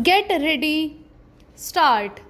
Get ready. Start.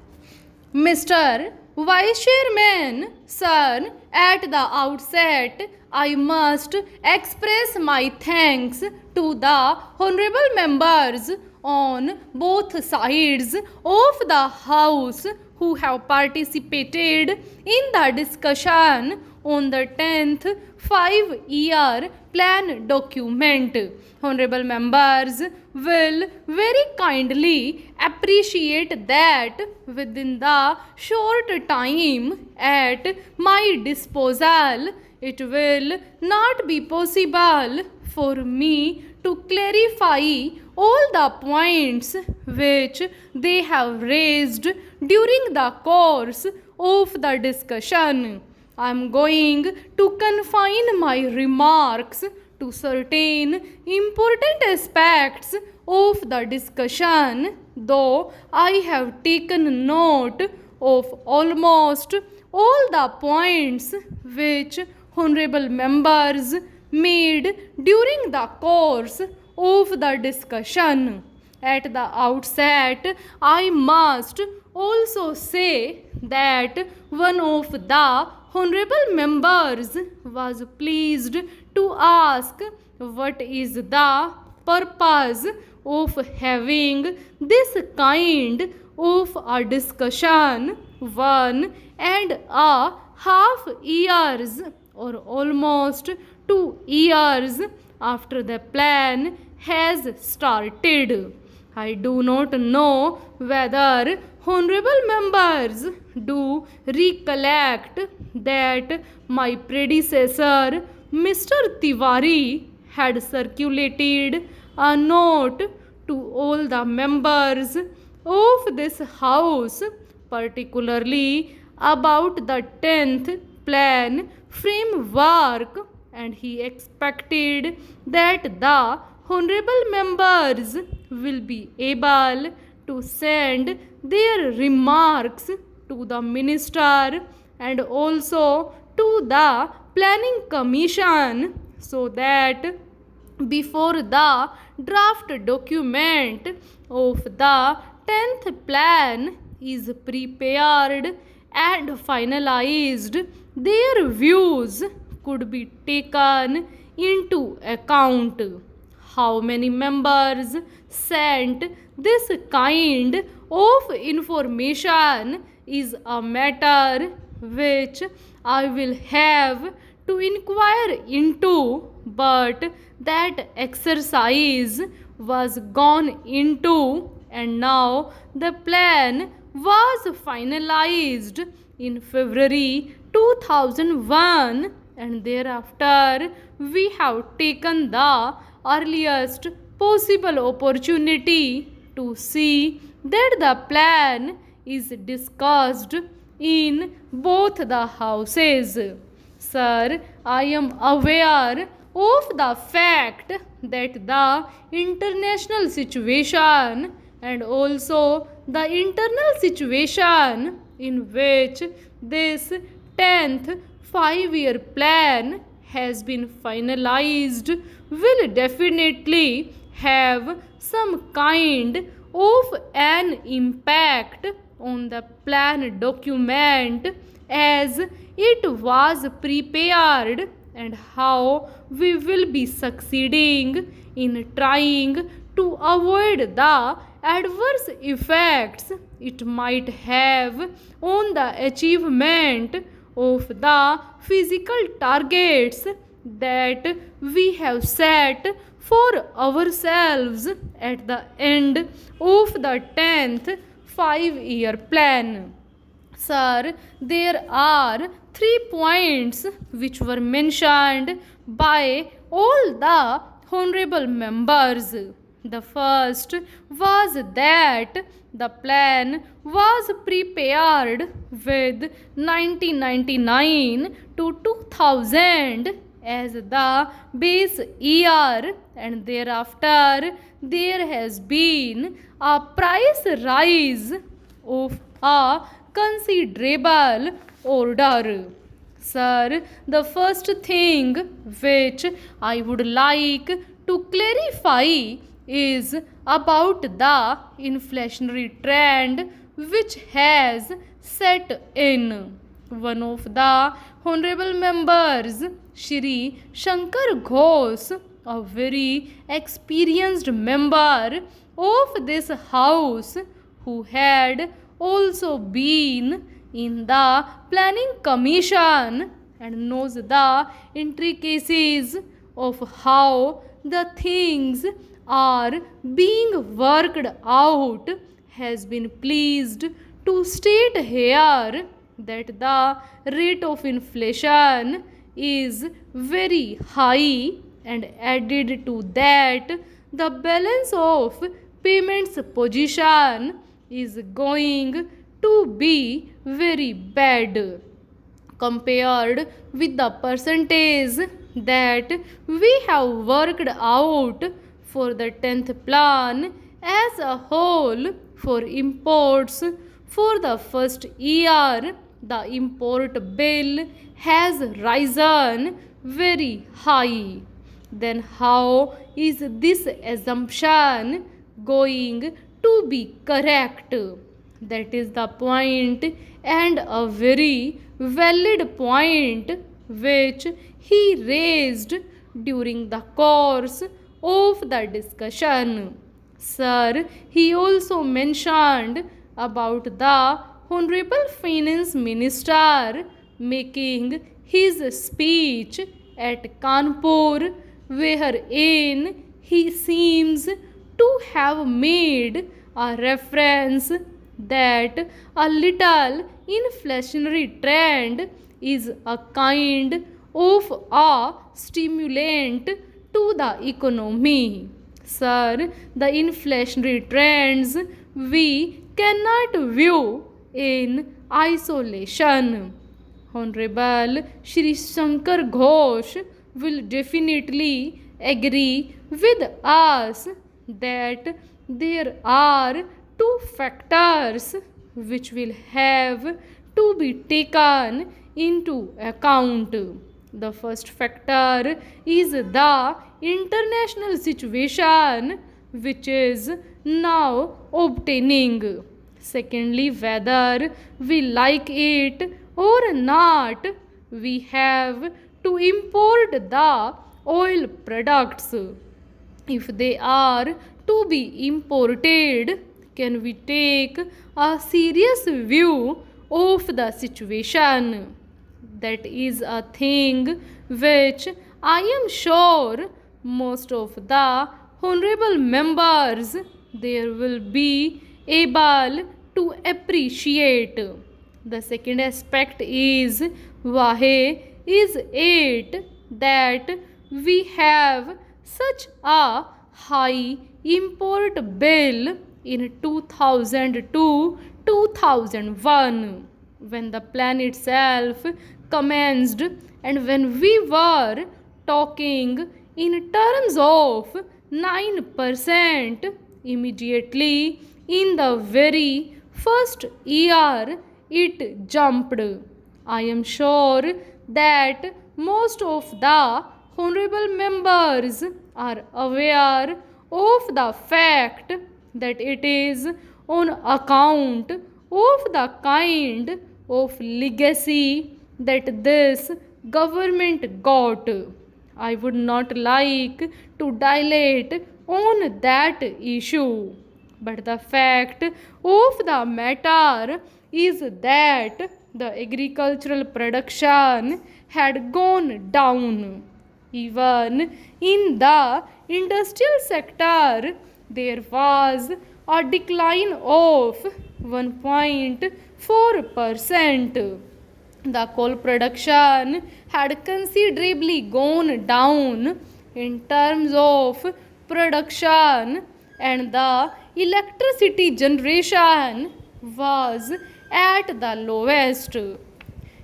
Mr. Vice Chairman, sir, at the outset, I must express my thanks to the honorable members on both sides of the House who have participated in the discussion on the 10th 5-year plan document. Honorable members will very kindly appreciate that within the short time at my disposal, it will not be possible for me to clarify all the points which they have raised during the course of the discussion. I am going to confine my remarks to certain important aspects of the discussion, though I have taken note of almost all the points which honorable members made during the course of the discussion. At the outset, I must also say that one of the honorable members was pleased to ask what is the purpose of having this kind of a discussion 1.5 years or almost 2 years after the plan has started. I do not know whether honorable members do recollect that my predecessor Mr. Tiwari had circulated a note to all the members of this house, particularly about the 10th plan framework, and he expected that the honorable members will be able to send their remarks to the minister and also to the planning commission so that before the draft document of the 10th plan is prepared and finalized, their views could be taken into account. How many members sent this kind of information is a matter which I will have to inquire into, but that exercise was gone into and now the plan was finalized in February 2001, and thereafter we have taken the earliest possible opportunity to see that the plan is discussed in both the houses. Sir, I am aware of the fact that the international situation and also the internal situation in which this 10th 5-year plan has been finalized will definitely have some kind of an impact on the plan document as it was prepared and how we will be succeeding in trying to avoid the adverse effects it might have on the achievement of the physical targets that we have set for ourselves at the end of the 10th 5-year plan. Sir, there are 3 points which were mentioned by all the honorable members. The first was that the plan was prepared with 1999 to 2000 as the base year, and thereafter there has been a price rise of a considerable order. Sir, the first thing which I would like to clarify is about the inflationary trend which has set in. One of the honorable members, Shri Shankar Ghosh, a very experienced member of this house who had also been in the planning commission and knows the intricacies of how the things are being worked out, has been pleased to state here that the rate of inflation is very high, and added to that the balance of payments position is going to be very bad compared with the percentage that we have worked out for the 10th plan as a whole for imports. For the first year, the import bill has risen very high. Then how is this assumption going to be correct? That is the point, and a very valid point which he raised during the course of the discussion. Sir, he also mentioned about the Honorable Finance Minister making his speech at Kanpur, wherein he seems to have made a reference that a little inflationary trend is a kind of a stimulant to the economy. Sir, the inflationary trends we cannot view in isolation. Honorable Shri Shankar Ghosh will definitely agree with us that there are two factors which will have to be taken into account. The first factor is the international situation which is now obtaining. Secondly, whether we like it or not, we have to import the oil products. If they are to be imported, can we take a serious view of the situation? That is a thing which I am sure most of the honorable members there will be able to appreciate. The second aspect is why is it that we have such a high import bill in 2002 2001 when the plan itself commenced, and when we were talking in terms of 9% immediately in the very first year it jumped. I am sure that most of the honorable members are aware of the fact that it is on account of the kind of legacy that this government got. I would not like to dilate on that issue, but the fact of the matter is that the agricultural production had gone down. Even in the industrial sector, there was a decline of 1.4%. The coal production had considerably gone down in terms of production, and the electricity generation was at the lowest.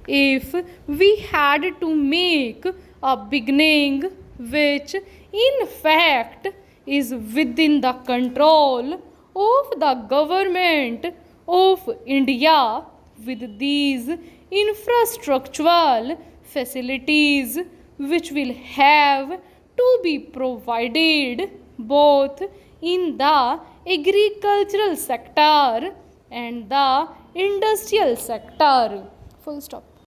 If we had to make a beginning which in fact is within the control of the government of India, with these infrastructural facilities which will have to be provided both in the agricultural sector and the industrial sector. Full stop.